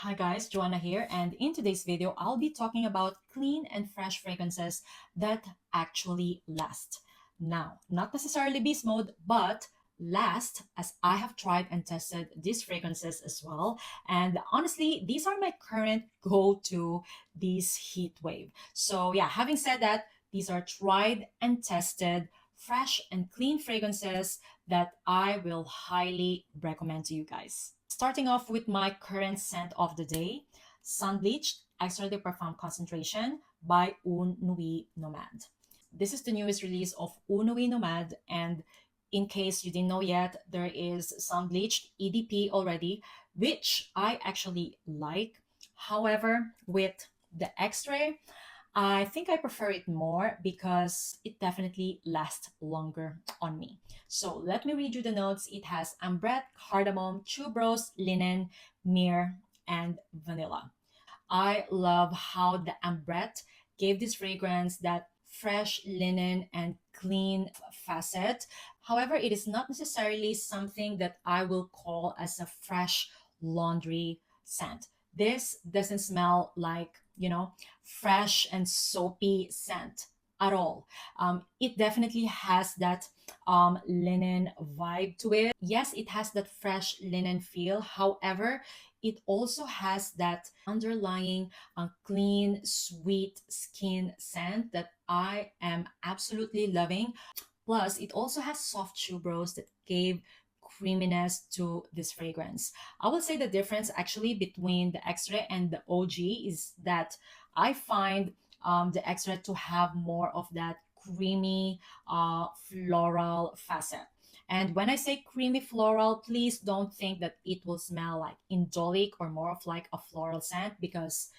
Hi guys, Joanna here, and in today's video, I'll be talking about clean and fresh fragrances that actually last. Now, not necessarily beast mode, but last, as I have tried and tested these fragrances as well. And honestly, these are my current go-to this heat wave. So yeah, having said that, these are tried and tested, fresh and clean fragrances that I will highly recommend to you guys. Starting off with my current scent of the day, Sun Bleached Extrait de Parfum Concentration by Nuit Nomade. This is the newest release of Nuit Nomade, and in case you didn't know yet, there is Sun Bleached EDP already, which I actually like. However, with the Extrait, I think I prefer it more because it definitely lasts longer on me. So let me read you the notes. It has ambrette, cardamom, tuberose, linen, myrrh, and vanilla. I love how the ambrette gave this fragrance that fresh linen and clean facet. However, it is not necessarily something that I will call as a fresh laundry scent. This doesn't smell like, fresh and soapy scent at all. It definitely has that linen vibe to it. Yes, it has that fresh linen feel. However, it also has that underlying clean, sweet skin scent that I am absolutely loving. Plus, it also has soft tuberose that gave creaminess to this fragrance. I will say the difference actually between the extra and the OG is that I find the extra to have more of that creamy floral facet. And when I say creamy floral, please don't think that it will smell like indolic or more of like a floral scent, because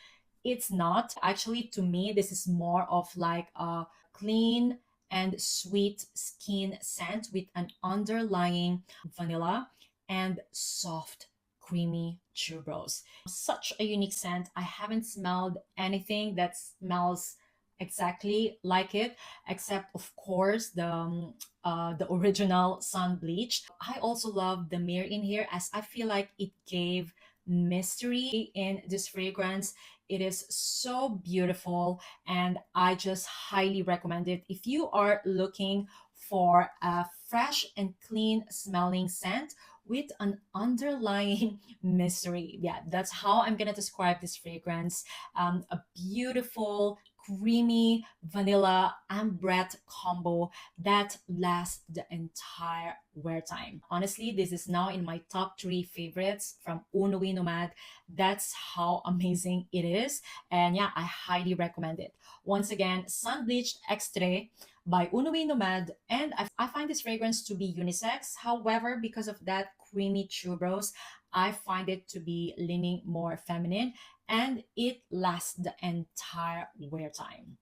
it's not. Actually, to me, this is more of like a clean and sweet skin scent with an underlying vanilla and soft, creamy tuberose. Such a unique scent. I haven't smelled anything that smells exactly like it, except of course the original Sun Bleached. I also love the mirror in here, as I feel like it gave mystery in this fragrance. It is so beautiful, and I just highly recommend it if you are looking for a fresh and clean smelling scent with an underlying mystery. Yeah, that's how I'm gonna describe this fragrance. A beautiful, creamy vanilla ambrette combo that lasts the entire wear time. Honestly, this is now in my top 3 favorites from Nuit Nomade. That's how amazing it is. And yeah, I highly recommend it. Once again, Sun Bleached Extrait by Nuit Nomade. And I find this fragrance to be unisex. However, because of that creamy tuberose, I find it to be leaning more feminine, and it lasts the entire wear time.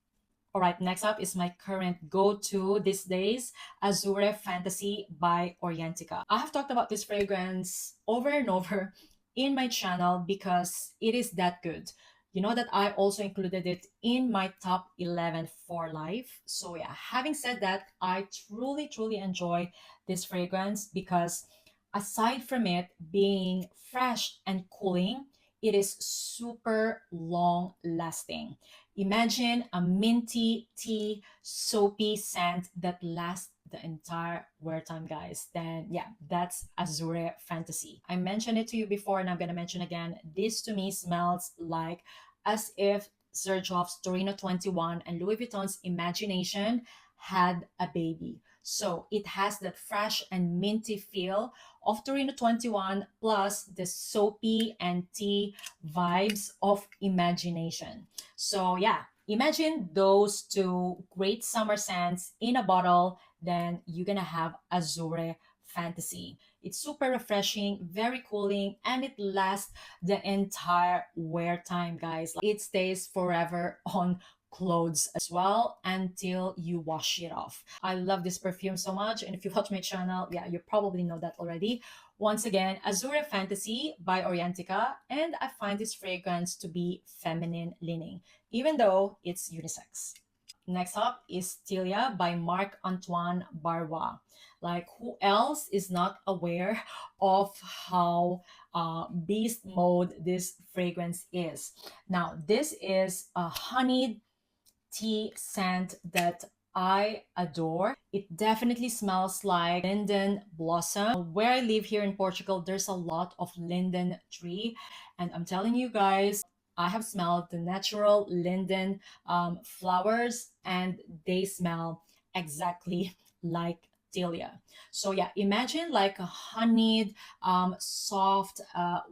All right, next up is my current go-to these days, Azure Fantasy by Orientica. I have talked about this fragrance over and over in my channel because it is that good. You know that I also included it in my top 11 for life. So yeah, having said that, I truly enjoy this fragrance because aside from it being fresh and cooling, it is super long lasting. Imagine a minty tea soapy scent that lasts the entire wear time, guys. Then yeah, that's Azure Fantasy. I mentioned it to you before, and I'm gonna mention again, this to me smells like as if Xerjoff's Torino 21 and Louis Vuitton's Imagination had a baby. So it has that fresh and minty feel of Torino 21 plus the soapy and tea vibes of Imagination. So yeah, imagine those two great summer scents in a bottle, then you're gonna have Azure Fantasy. It's super refreshing, very cooling, and it lasts the entire wear time, guys. It stays forever on clothes as well until you wash it off. I love this perfume so much, and if you watch my channel, yeah, you probably know that already. Once again, Azure Fantasy by Orientica, and I find this fragrance to be feminine leaning, even though it's unisex. Next up is Tilia by Marc Antoine Barrois. Like, who else is not aware of how beast mode this fragrance is? Now, this is a honeyed tea scent that I adore. It definitely smells like linden blossom. Where I live here in Portugal, there's a lot of linden tree, and I'm telling you guys, I have smelled the natural linden flowers, and they smell exactly like Tilia. So yeah, imagine like a honeyed, soft,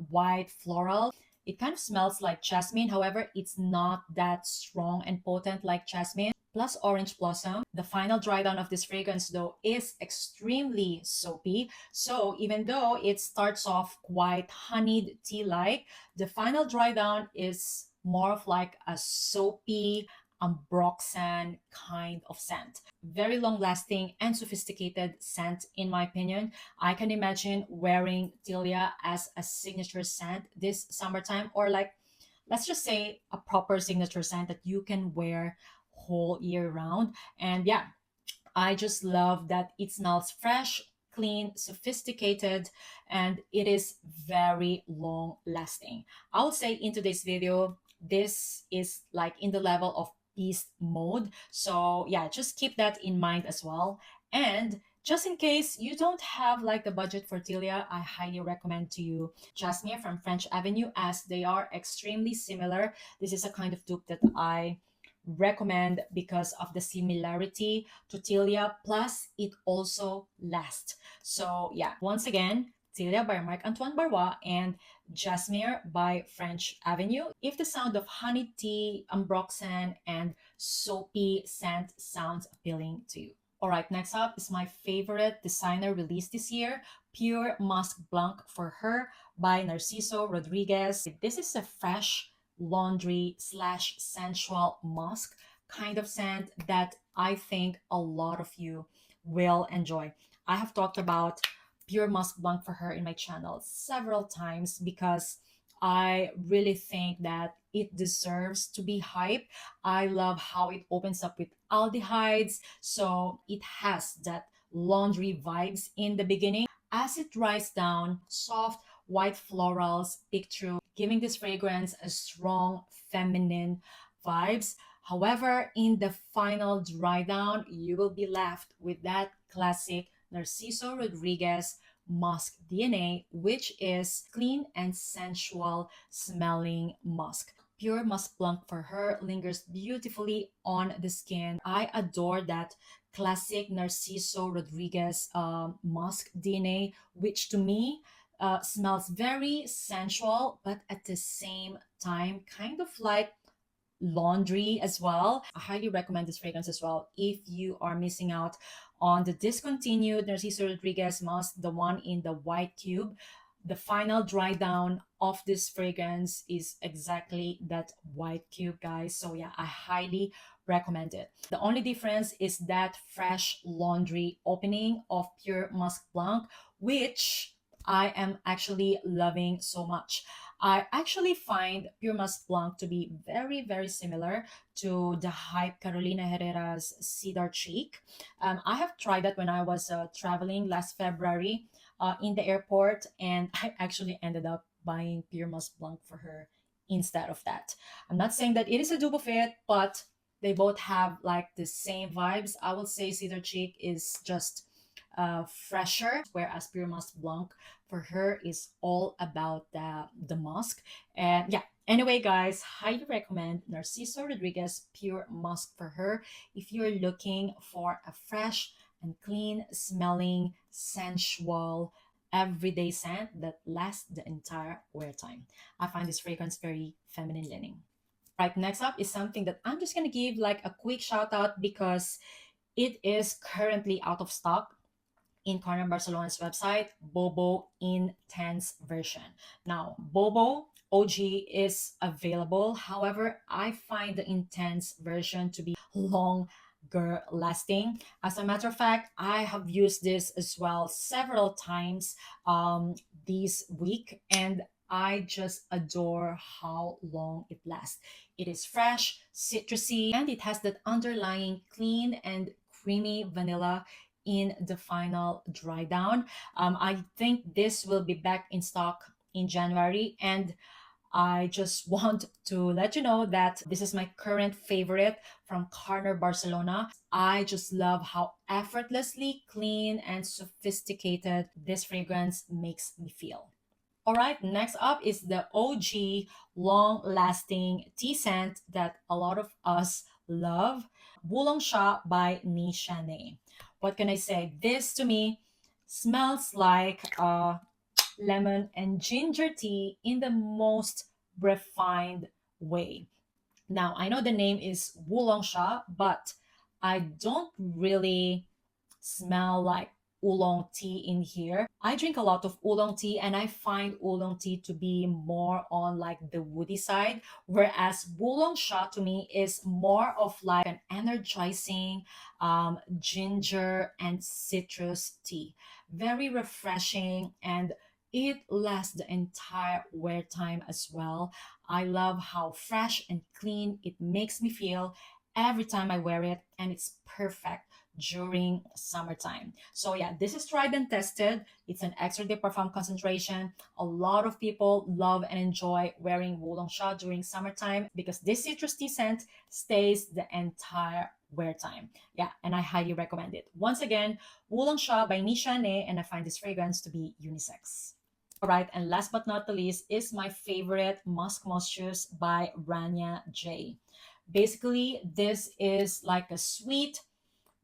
white floral. It kind of smells like jasmine. However, it's not that strong and potent like jasmine. Plus orange blossom. The final dry down of this fragrance though is extremely soapy. So even though it starts off quite honeyed tea-like, the final dry down is more of like a soapy ambroxan kind of scent. Very long lasting and sophisticated scent in my opinion. I can imagine wearing Tilia as a signature scent this summertime, or like, let's just say a proper signature scent that you can wear whole year round. And yeah, I just love that it smells fresh, clean, sophisticated, and it is very long lasting. I would say in today's video, this is like in the level of beast mode. So yeah, just keep that in mind as well. And just in case you don't have like the budget for Tilia, I highly recommend to you Jasmere from French Avenue, as they are extremely similar. This is a kind of dupe that I recommend because of the similarity to Tilia, plus it also lasts. So yeah, once again, Tilia by Marc Antoine Barrois and Jasmere by French Avenue. If the sound of honey tea, ambroxan, and soapy scent sounds appealing to you. All right, next up is my favorite designer released this year, Pure Musc Blanc for Her by Narciso Rodriguez. This is a fresh laundry slash sensual musk kind of scent that I think a lot of you will enjoy. I have talked about Pure Musc Blanc for Her in my channel several times because I really think that it deserves to be hyped. I love how it opens up with aldehydes, so it has that laundry vibes in the beginning. As it dries down, soft white florals pick through, giving this fragrance a strong feminine vibes. However, in the final dry down, you will be left with that classic Narciso Rodriguez musk DNA, which is clean and sensual smelling musk. Pure Musc Blanc for Her lingers beautifully on the skin. I adore that classic Narciso Rodriguez musk DNA, which to me smells very sensual, but at the same time, kind of like laundry as well. I highly recommend this fragrance as well if you are missing out on the discontinued Narciso Rodriguez musk, the one in the white tube. The final dry down of this fragrance is exactly that white cube, guys. So yeah, I highly recommend it. The only difference is that fresh laundry opening of Pure Musc Blanc, which I am actually loving so much. I actually find Pure Musc Blanc to be very, very similar to the hype Carolina Herrera's Cedar Cheek. I have tried that when I was traveling last February in the airport, and I actually ended up buying Pure Musc Blanc for her instead of that. I'm not saying that it is a dupe of it, but they both have like the same vibes. I would say Cedar Cheek is just fresher, whereas Pure Musc Blanc for her is all about the musk. And yeah, anyway, guys, highly recommend Narciso Rodriguez Pure Musc for Her if you're looking for a fresh and clean smelling, sensual, everyday scent that lasts the entire wear time. I find this fragrance very feminine leaning. Right, next up is something that I'm just gonna give like a quick shout out because it is currently out of stock in Carner Barcelona's website, Bobo Intense version. Now, Bobo OG is available. However, I find the Intense version to be longer lasting. As a matter of fact, I have used this as well several times this week, and I just adore how long it lasts. It is fresh, citrusy, and it has that underlying clean and creamy vanilla in the final dry down. I think this will be back in stock in January, and I just want to let you know that this is my current favorite from Carner, Barcelona. I just love how effortlessly clean and sophisticated this fragrance makes me feel. All right, next up is the OG long lasting tea scent that a lot of us love, Wulong Cha by Nishane. What can I say? This to me smells like lemon and ginger tea in the most refined way. Now, I know the name is Wulong Cha, but I don't really smell like oolong tea in here. I drink a lot of oolong tea and I find oolong tea to be more on like the woody side, whereas Wulong Cha to me is more of like an energizing ginger and citrus tea. Very refreshing, and it lasts the entire wear time as well. I love how fresh and clean it makes me feel every time I wear it, and it's perfect during summertime. So yeah, this is tried and tested. It's an extra de parfum concentration. A lot of people love and enjoy wearing Wulong Cha during summertime because this citrus tea scent stays the entire wear time. Yeah, and I highly recommend it. Once again, Wulong Cha by Nishane, and I find this fragrance to be unisex. All right, and last but not the least is my favorite Musc Moschus by Rania J. Basically, this is like a sweet,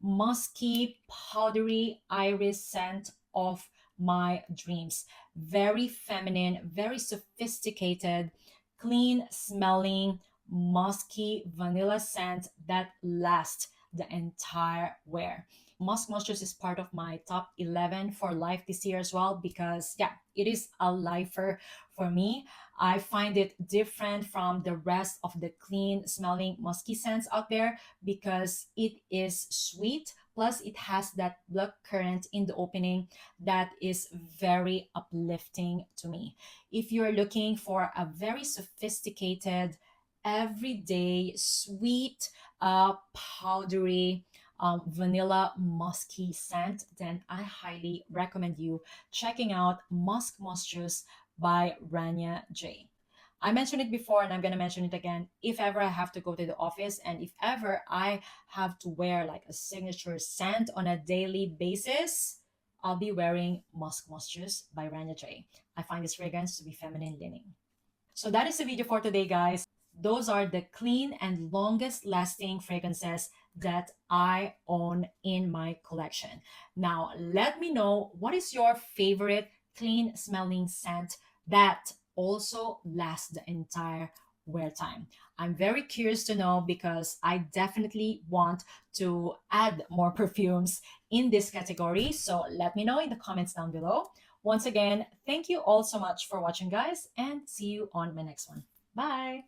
musky, powdery iris scent of my dreams. Very feminine, very sophisticated, clean smelling, musky vanilla scent that lasts the entire wear. Musc Moschus is part of my top 11 for life this year as well because, yeah, it is a lifer for me. I find it different from the rest of the clean smelling musky scents out there because it is sweet. Plus, it has that black currant in the opening that is very uplifting to me. If you're looking for a very sophisticated, everyday, sweet, powdery, vanilla musky scent, then I highly recommend you checking out Musc Moschus by Rania J. I mentioned it before and I'm going to mention it again. If ever I have to go to the office and if ever I have to wear like a signature scent on a daily basis, I'll be wearing Musc Moschus by Rania J. I find this fragrance to be feminine leaning. So that is the video for today, guys. Those are the clean and longest lasting fragrances that I own in my collection. Now, let me know what is your favorite clean smelling scent that also lasts the entire wear time. I'm very curious to know because I definitely want to add more perfumes in this category. So let me know in the comments down below. Once again, thank you all so much for watching, guys, and see you on my next one. Bye!